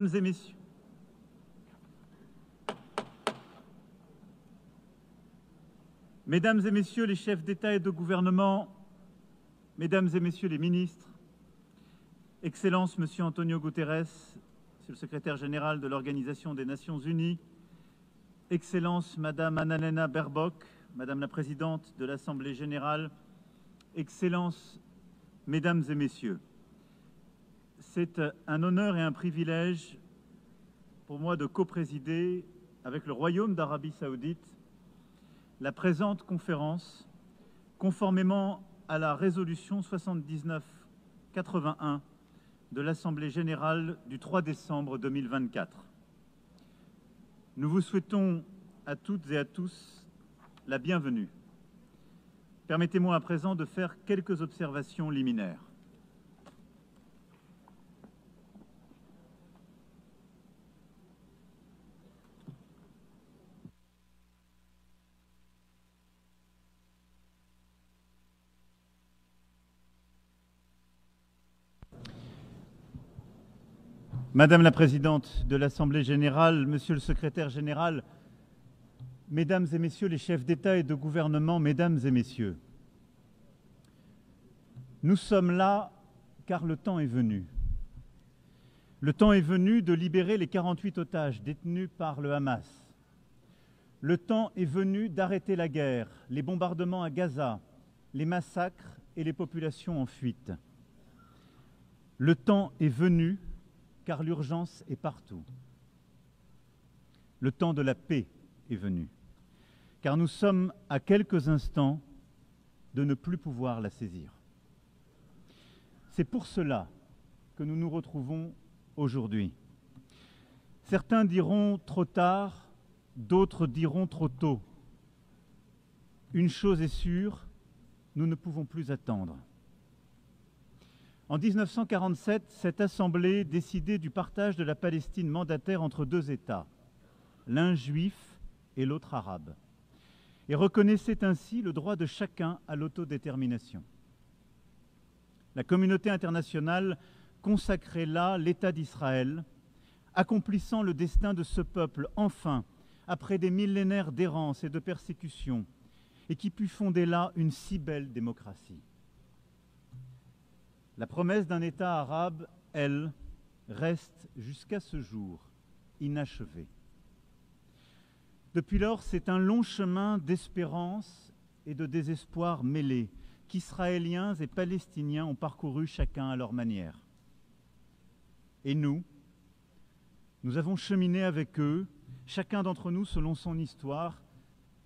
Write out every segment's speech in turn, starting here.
Mesdames et messieurs, Mesdames et messieurs les chefs d'État et de gouvernement, Mesdames et messieurs les ministres, Excellence Monsieur Antonio Guterres, Monsieur le secrétaire général de l'Organisation des Nations Unies, Excellence Madame Annalena Baerbock, Madame la Présidente de l'Assemblée générale, Excellences, Mesdames et messieurs, c'est un honneur et un privilège pour moi de coprésider avec le Royaume d'Arabie Saoudite la présente conférence, conformément à la résolution 79/81 de l'Assemblée générale du 3 décembre 2024. Nous vous souhaitons à toutes et à tous la bienvenue. Permettez-moi à présent de faire quelques observations liminaires. Madame la Présidente de l'Assemblée générale, Monsieur le Secrétaire général, Mesdames et Messieurs les chefs d'État et de gouvernement, Mesdames et Messieurs, nous sommes là car le temps est venu. Le temps est venu de libérer les 48 otages détenus par le Hamas. Le temps est venu d'arrêter la guerre, les bombardements à Gaza, les massacres et les populations en fuite. Le temps est venu car l'urgence est partout. Le temps de la paix est venu, car nous sommes à quelques instants de ne plus pouvoir la saisir. C'est pour cela que nous nous retrouvons aujourd'hui. Certains diront trop tard, d'autres diront trop tôt. Une chose est sûre, nous ne pouvons plus attendre. En 1947, cette Assemblée décidait du partage de la Palestine mandataire entre deux États, l'un juif et l'autre arabe, et reconnaissait ainsi le droit de chacun à l'autodétermination. La communauté internationale consacrait là l'État d'Israël, accomplissant le destin de ce peuple, enfin, après des millénaires d'errance et de persécution, et qui put fonder là une si belle démocratie. La promesse d'un État arabe, elle, reste jusqu'à ce jour inachevée. Depuis lors, c'est un long chemin d'espérance et de désespoir mêlés qu'Israéliens et Palestiniens ont parcouru chacun à leur manière. Et nous avons cheminé avec eux, chacun d'entre nous selon son histoire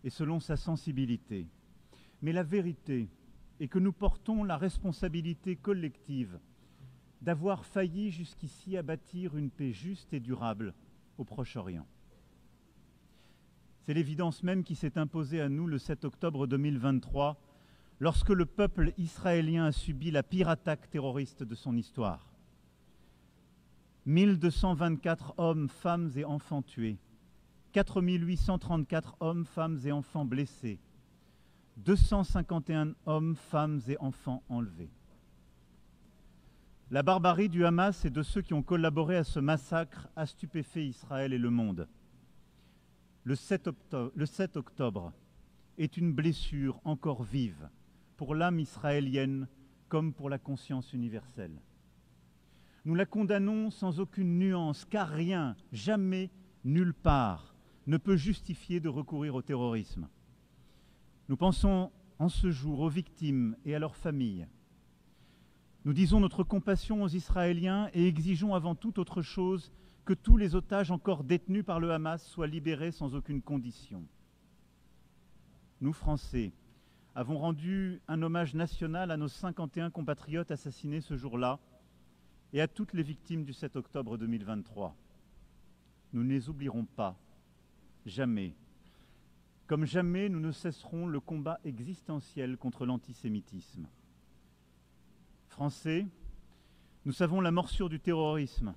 et selon sa sensibilité. Mais la vérité est que nous portons la responsabilité collective d'avoir failli jusqu'ici à bâtir une paix juste et durable au Proche-Orient. C'est l'évidence même qui s'est imposée à nous le 7 octobre 2023, lorsque le peuple israélien a subi la pire attaque terroriste de son histoire. 1224 hommes, femmes et enfants tués, 4834 hommes, femmes et enfants blessés, 251 hommes, femmes et enfants enlevés. La barbarie du Hamas et de ceux qui ont collaboré à ce massacre a stupéfait Israël et le monde. Le 7 octobre est une blessure encore vive pour l'âme israélienne comme pour la conscience universelle. Nous la condamnons sans aucune nuance, car rien, jamais, nulle part, ne peut justifier de recourir au terrorisme. Nous pensons en ce jour aux victimes et à leurs familles. Nous disons notre compassion aux Israéliens et exigeons avant toute autre chose que tous les otages encore détenus par le Hamas soient libérés sans aucune condition. Nous, Français, avons rendu un hommage national à nos 51 compatriotes assassinés ce jour-là et à toutes les victimes du 7 octobre 2023. Nous ne les oublierons pas, jamais. Comme jamais, nous ne cesserons le combat existentiel contre l'antisémitisme. Français, nous savons la morsure du terrorisme.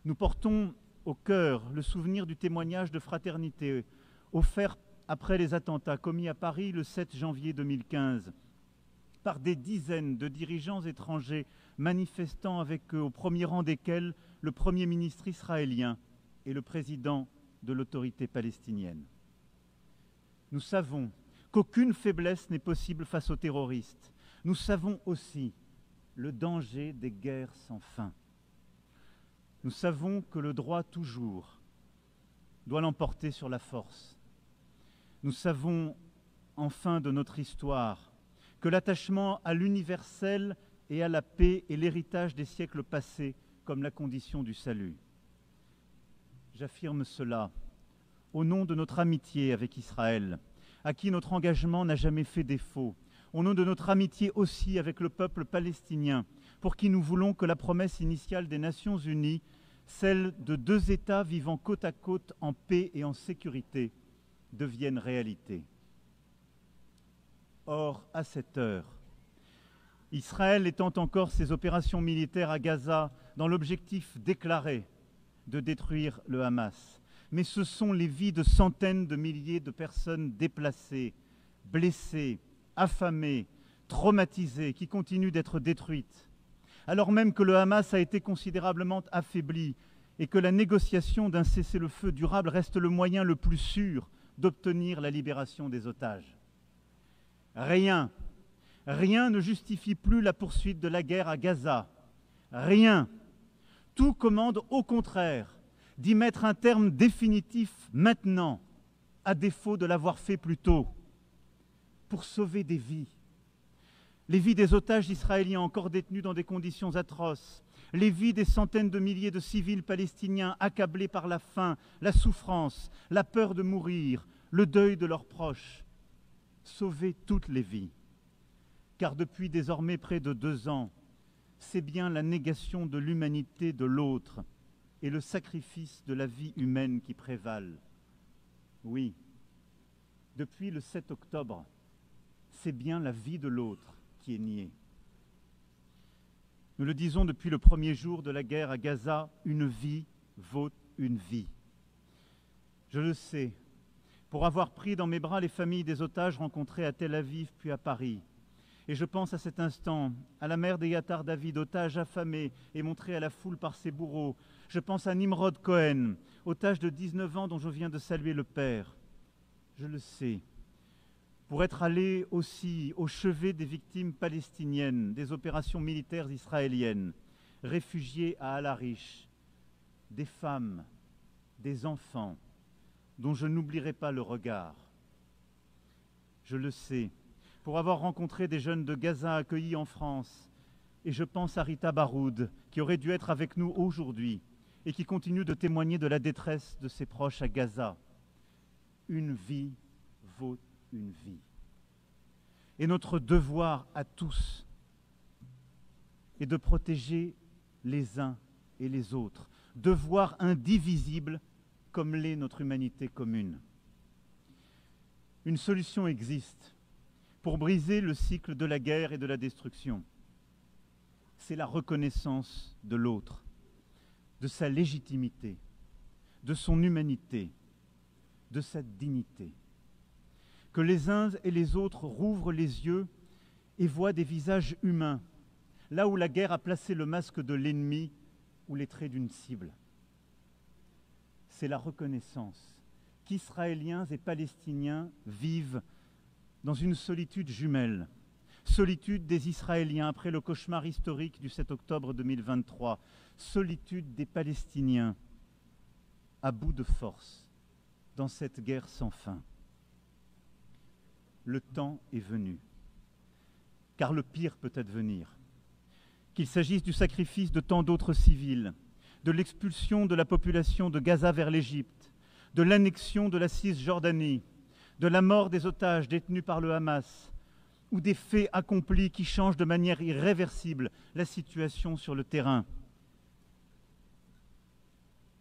Nous portons au cœur le souvenir du témoignage de fraternité offert après les attentats commis à Paris le 7 janvier 2015 par des dizaines de dirigeants étrangers manifestant avec eux, au premier rang desquels le Premier ministre israélien et le président de l'autorité palestinienne. Nous savons qu'aucune faiblesse n'est possible face aux terroristes. Nous savons aussi le danger des guerres sans fin. Nous savons que le droit toujours doit l'emporter sur la force. Nous savons, enfin, de notre histoire, que l'attachement à l'universel et à la paix est l'héritage des siècles passés comme la condition du salut. J'affirme cela au nom de notre amitié avec Israël, à qui notre engagement n'a jamais fait défaut, au nom de notre amitié aussi avec le peuple palestinien, pour qui nous voulons que la promesse initiale des Nations Unies, celle de 2 États vivant côte à côte en paix et en sécurité, devienne réalité. Or, à cette heure, Israël étend encore ses opérations militaires à Gaza dans l'objectif déclaré de détruire le Hamas. Mais ce sont les vies de centaines de milliers de personnes déplacées, blessées, affamées, traumatisées, qui continuent d'être détruites. Alors même que le Hamas a été considérablement affaibli et que la négociation d'un cessez-le-feu durable reste le moyen le plus sûr d'obtenir la libération des otages. Rien ne justifie plus la poursuite de la guerre à Gaza. Rien. Tout commande au contraire d'y mettre un terme définitif maintenant, à défaut de l'avoir fait plus tôt, pour sauver des vies. Les vies des otages israéliens encore détenus dans des conditions atroces, les vies des centaines de milliers de civils palestiniens accablés par la faim, la souffrance, la peur de mourir, le deuil de leurs proches. Sauver toutes les vies. Car depuis désormais près de 2 ans, c'est bien la négation de l'humanité de l'autre et le sacrifice de la vie humaine qui prévalent. Oui, depuis le 7 octobre, c'est bien la vie de l'autre qui est niée. Nous le disons depuis le premier jour de la guerre à Gaza, une vie vaut une vie. Je le sais, pour avoir pris dans mes bras les familles des otages rencontrés à Tel Aviv puis à Paris. Et je pense à cet instant à la mère d'Eyatar David, otage affamé et montré à la foule par ses bourreaux. Je pense à Nimrod Cohen, otage de 19 ans dont je viens de saluer le père. Je le sais, pour être allé aussi au chevet des victimes palestiniennes des opérations militaires israéliennes, réfugiés à Al-Arish, des femmes, des enfants, dont je n'oublierai pas le regard. Je le sais, pour avoir rencontré des jeunes de Gaza accueillis en France, et je pense à Rita Baroud, qui aurait dû être avec nous aujourd'hui, et qui continue de témoigner de la détresse de ses proches à Gaza. Une vie vaut une vie. Et notre devoir à tous est de protéger les uns et les autres, devoir indivisible comme l'est notre humanité commune. Une solution existe pour briser le cycle de la guerre et de la destruction. C'est la reconnaissance de l'autre, de sa légitimité, de son humanité, de sa dignité. Que les uns et les autres rouvrent les yeux et voient des visages humains, là où la guerre a placé le masque de l'ennemi ou les traits d'une cible. C'est la reconnaissance qu'Israéliens et Palestiniens vivent dans une solitude jumelle, solitude des Israéliens après le cauchemar historique du 7 octobre 2023, solitude des Palestiniens à bout de force dans cette guerre sans fin. Le temps est venu, car le pire peut advenir. Qu'il s'agisse du sacrifice de tant d'autres civils, de l'expulsion de la population de Gaza vers l'Égypte, de l'annexion de la Cisjordanie, de la mort des otages détenus par le Hamas, ou des faits accomplis qui changent de manière irréversible la situation sur le terrain.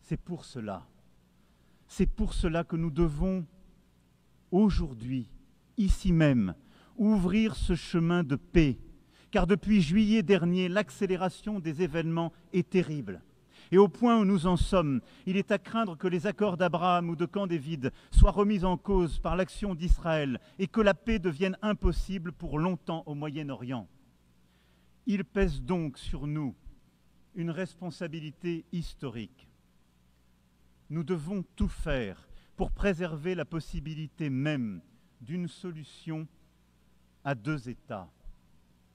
C'est pour cela que nous devons aujourd'hui, ici même, ouvrir ce chemin de paix, car depuis juillet dernier, l'accélération des événements est terrible. Et au point où nous en sommes, il est à craindre que les accords d'Abraham ou de Camp David soient remis en cause par l'action d'Israël et que la paix devienne impossible pour longtemps au Moyen-Orient. Il pèse donc sur nous une responsabilité historique. Nous devons tout faire pour préserver la possibilité même d'une solution à deux États,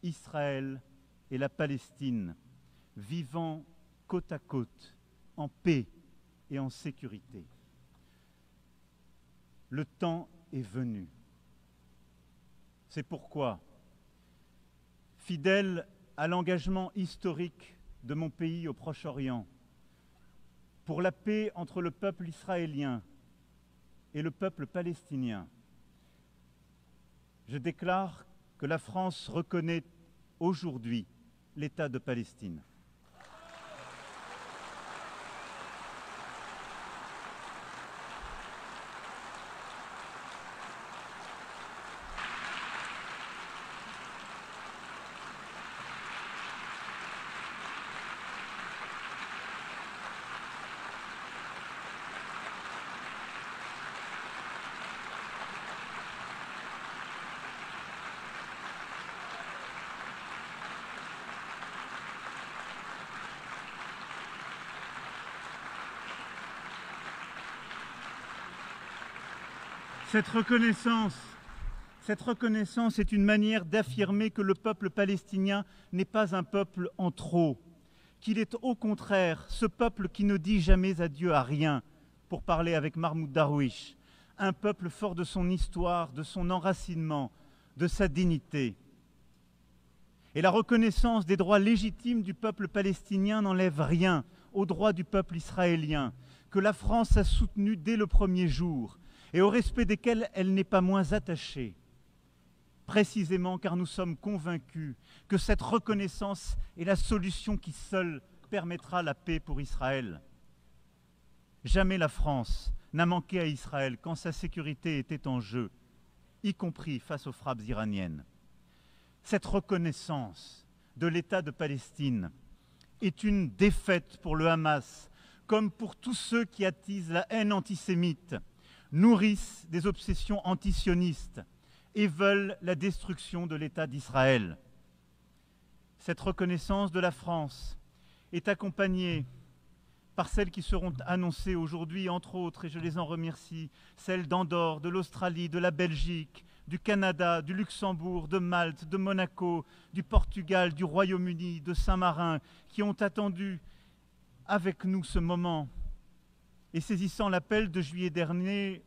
Israël et la Palestine, vivant côte à côte, en paix et en sécurité. Le temps est venu. C'est pourquoi, fidèle à l'engagement historique de mon pays au Proche-Orient, pour la paix entre le peuple israélien et le peuple palestinien, je déclare que la France reconnaît aujourd'hui l'État de Palestine. Cette reconnaissance est une manière d'affirmer que le peuple palestinien n'est pas un peuple en trop, qu'il est au contraire ce peuple qui ne dit jamais adieu à rien, pour parler avec Mahmoud Darwish, un peuple fort de son histoire, de son enracinement, de sa dignité. Et la reconnaissance des droits légitimes du peuple palestinien n'enlève rien aux droits du peuple israélien, que la France a soutenu dès le premier jour, et au respect desquels elle n'est pas moins attachée, précisément car nous sommes convaincus que cette reconnaissance est la solution qui seule permettra la paix pour Israël. Jamais la France n'a manqué à Israël quand sa sécurité était en jeu, y compris face aux frappes iraniennes. Cette reconnaissance de l'État de Palestine est une défaite pour le Hamas, comme pour tous ceux qui attisent la haine antisémite, nourrissent des obsessions antisionistes et veulent la destruction de l'État d'Israël. Cette reconnaissance de la France est accompagnée par celles qui seront annoncées aujourd'hui, entre autres, et je les en remercie, celles d'Andorre, de l'Australie, de la Belgique, du Canada, du Luxembourg, de Malte, de Monaco, du Portugal, du Royaume-Uni, de Saint-Marin, qui ont attendu avec nous ce moment. Et saisissant l'appel de juillet dernier,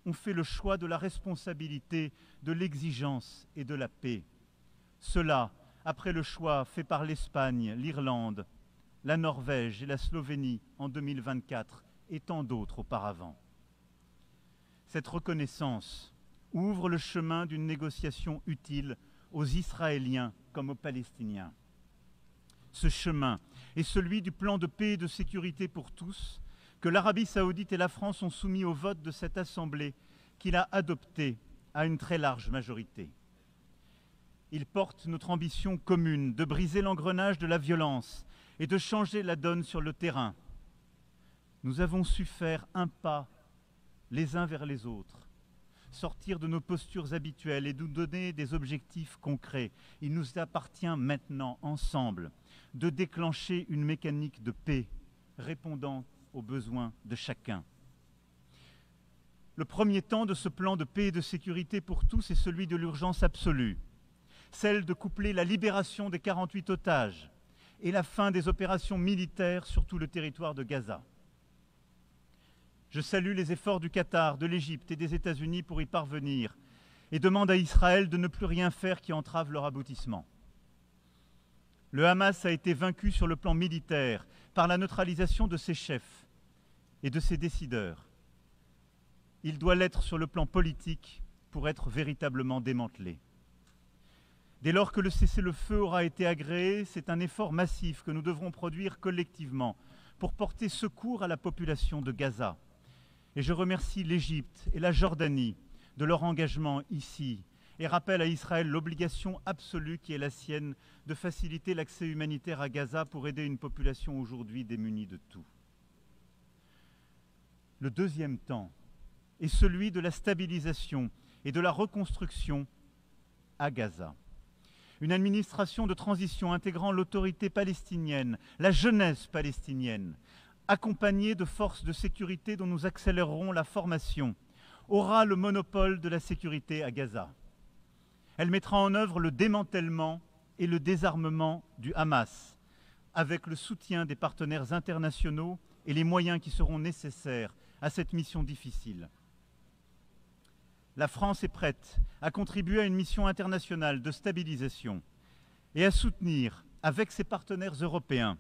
ont fait le choix de la responsabilité, de l'exigence et de la paix. Cela, après le choix fait par l'Espagne, l'Irlande, la Norvège et la Slovénie en 2024 et tant d'autres auparavant. Cette reconnaissance ouvre le chemin d'une négociation utile aux Israéliens comme aux Palestiniens. Ce chemin est celui du plan de paix et de sécurité pour tous que l'Arabie saoudite et la France ont soumis au vote de cette Assemblée qu'il a adopté à une très large majorité. Il porte notre ambition commune de briser l'engrenage de la violence et de changer la donne sur le terrain. Nous avons su faire un pas les uns vers les autres, sortir de nos postures habituelles et nous donner des objectifs concrets. Il nous appartient maintenant, ensemble, de déclencher une mécanique de paix répondant aux besoins de chacun. Le premier temps de ce plan de paix et de sécurité pour tous est celui de l'urgence absolue, celle de coupler la libération des 48 otages et la fin des opérations militaires sur tout le territoire de Gaza. Je salue les efforts du Qatar, de l'Égypte et des États-Unis pour y parvenir et demande à Israël de ne plus rien faire qui entrave leur aboutissement. Le Hamas a été vaincu sur le plan militaire par la neutralisation de ses chefs et de ses décideurs. Il doit l'être sur le plan politique pour être véritablement démantelé. Dès lors que le cessez-le-feu aura été agréé, c'est un effort massif que nous devrons produire collectivement pour porter secours à la population de Gaza. Et je remercie l'Égypte et la Jordanie de leur engagement ici et rappelle à Israël l'obligation absolue qui est la sienne de faciliter l'accès humanitaire à Gaza pour aider une population aujourd'hui démunie de tout. Le deuxième temps est celui de la stabilisation et de la reconstruction à Gaza. Une administration de transition intégrant l'autorité palestinienne, la jeunesse palestinienne, accompagnée de forces de sécurité dont nous accélérerons la formation, aura le monopole de la sécurité à Gaza. Elle mettra en œuvre le démantèlement et le désarmement du Hamas, avec le soutien des partenaires internationaux et les moyens qui seront nécessaires à cette mission difficile. La France est prête à contribuer à une mission internationale de stabilisation et à soutenir, avec ses partenaires européens,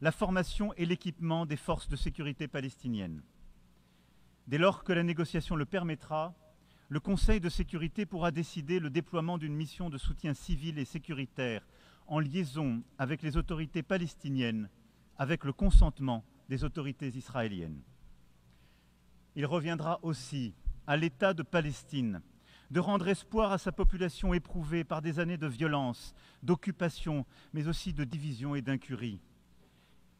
la formation et l'équipement des forces de sécurité palestiniennes. Dès lors que la négociation le permettra, le Conseil de sécurité pourra décider le déploiement d'une mission de soutien civil et sécuritaire en liaison avec les autorités palestiniennes, avec le consentement des autorités israéliennes. Il reviendra aussi à l'État de Palestine de rendre espoir à sa population éprouvée par des années de violence, d'occupation, mais aussi de division et d'incurie.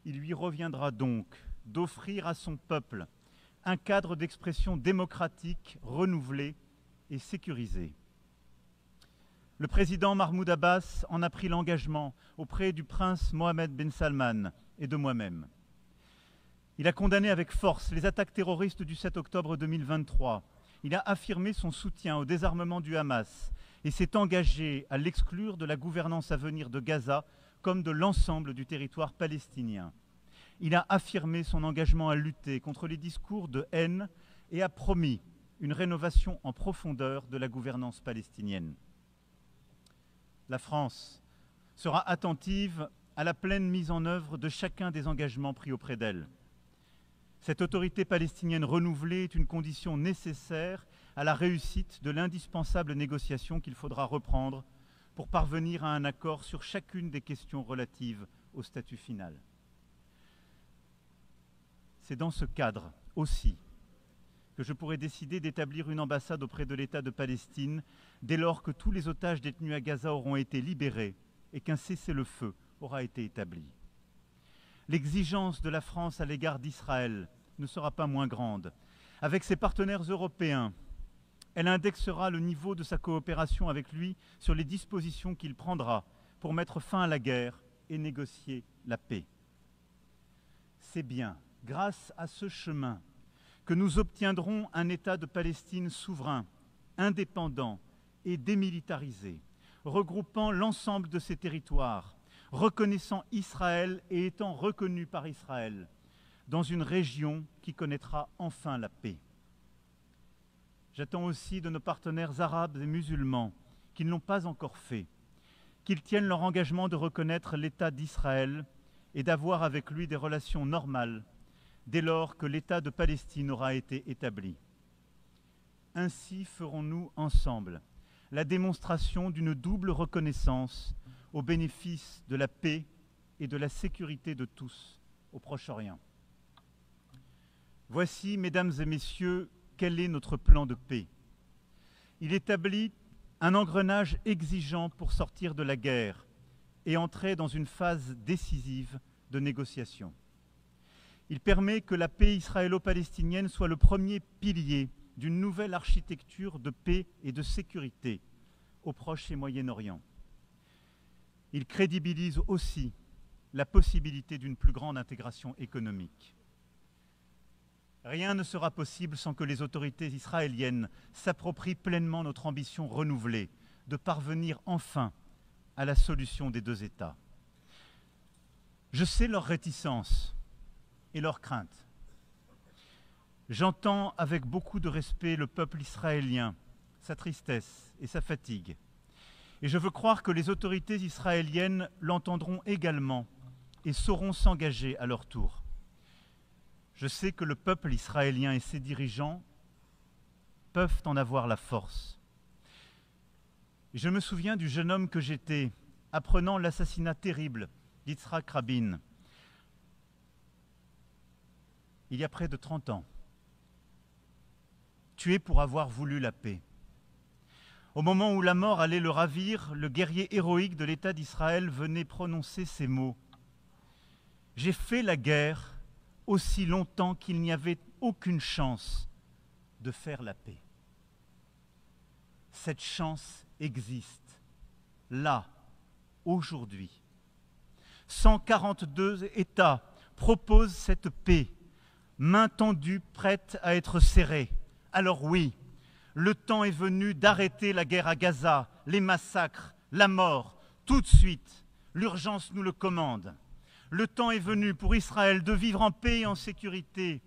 Il lui reviendra donc d'offrir à son peuple un cadre d'expression démocratique renouvelé et sécurisé. Le président Mahmoud Abbas en a pris l'engagement auprès du prince Mohammed Ben Salman et de moi-même. Il a condamné avec force les attaques terroristes du 7 octobre 2023. Il a affirmé son soutien au désarmement du Hamas et s'est engagé à l'exclure de la gouvernance à venir de Gaza comme de l'ensemble du territoire palestinien. Il a affirmé son engagement à lutter contre les discours de haine et a promis une rénovation en profondeur de la gouvernance palestinienne. La France sera attentive à la pleine mise en œuvre de chacun des engagements pris auprès d'elle. Cette autorité palestinienne renouvelée est une condition nécessaire à la réussite de l'indispensable négociation qu'il faudra reprendre pour parvenir à un accord sur chacune des questions relatives au statut final. C'est dans ce cadre aussi que je pourrais décider d'établir une ambassade auprès de l'État de Palestine dès lors que tous les otages détenus à Gaza auront été libérés et qu'un cessez-le-feu aura été établi. L'exigence de la France à l'égard d'Israël ne sera pas moins grande. Avec ses partenaires européens, elle indexera le niveau de sa coopération avec lui sur les dispositions qu'il prendra pour mettre fin à la guerre et négocier la paix. C'est bien grâce à ce chemin que nous obtiendrons un État de Palestine souverain, indépendant et démilitarisé, regroupant l'ensemble de ses territoires, reconnaissant Israël et étant reconnu par Israël, dans une région qui connaîtra enfin la paix. J'attends aussi de nos partenaires arabes et musulmans, qui ne l'ont pas encore fait, qu'ils tiennent leur engagement de reconnaître l'État d'Israël et d'avoir avec lui des relations normales dès lors que l'État de Palestine aura été établi. Ainsi ferons-nous ensemble la démonstration d'une double reconnaissance au bénéfice de la paix et de la sécurité de tous au Proche-Orient. Voici, mesdames et messieurs, quel est notre plan de paix. Il établit un engrenage exigeant pour sortir de la guerre et entrer dans une phase décisive de négociation. Il permet que la paix israélo-palestinienne soit le premier pilier d'une nouvelle architecture de paix et de sécurité au Proche et Moyen-Orient. Il crédibilise aussi la possibilité d'une plus grande intégration économique. Rien ne sera possible sans que les autorités israéliennes s'approprient pleinement notre ambition renouvelée de parvenir enfin à la solution des deux États. Je sais leur réticence et leurs craintes. J'entends avec beaucoup de respect le peuple israélien, sa tristesse et sa fatigue. Et je veux croire que les autorités israéliennes l'entendront également et sauront s'engager à leur tour. Je sais que le peuple israélien et ses dirigeants peuvent en avoir la force. Je me souviens du jeune homme que j'étais, apprenant l'assassinat terrible d'Yitzhak Rabin, il y a près de 30 ans, tué pour avoir voulu la paix. Au moment où la mort allait le ravir, le guerrier héroïque de l'État d'Israël venait prononcer ces mots. « J'ai fait la guerre aussi longtemps qu'il n'y avait aucune chance de faire la paix. » Cette chance existe, là, aujourd'hui. 142 États proposent cette paix, main tendue, prête à être serrée. Alors oui, le temps est venu d'arrêter la guerre à Gaza, les massacres, la mort, tout de suite. L'urgence nous le commande. Le temps est venu pour Israël de vivre en paix et en sécurité,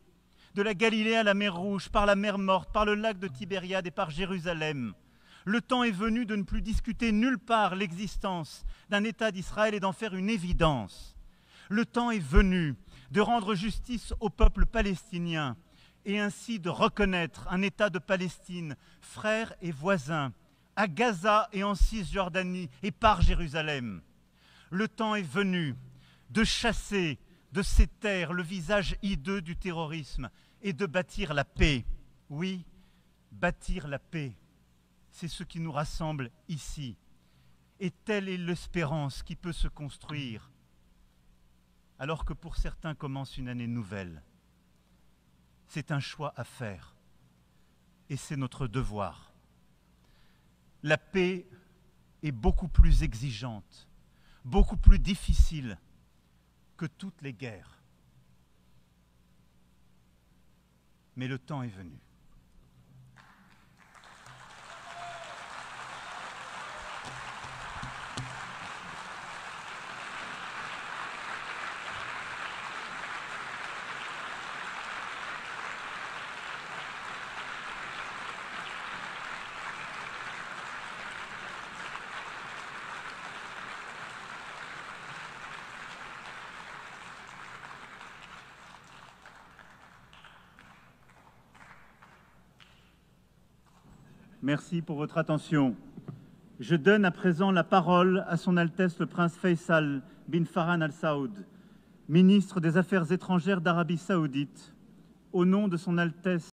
de la Galilée à la mer Rouge, par la mer Morte, par le lac de Tibériade et par Jérusalem. Le temps est venu de ne plus discuter nulle part l'existence d'un État d'Israël et d'en faire une évidence. Le temps est venu de rendre justice au peuple palestinien et ainsi de reconnaître un État de Palestine, frère et voisin, à Gaza et en Cisjordanie et par Jérusalem. Le temps est venu de chasser de ces terres le visage hideux du terrorisme et de bâtir la paix. Oui, bâtir la paix, c'est ce qui nous rassemble ici. Et telle est l'espérance qui peut se construire, alors que pour certains commence une année nouvelle. C'est un choix à faire, et c'est notre devoir. La paix est beaucoup plus exigeante, beaucoup plus difficile que toutes les guerres. Mais le temps est venu. Merci pour votre attention. Je donne à présent la parole à Son Altesse le Prince Faisal bin Farhan Al Saoud, ministre des Affaires étrangères d'Arabie Saoudite, au nom de Son Altesse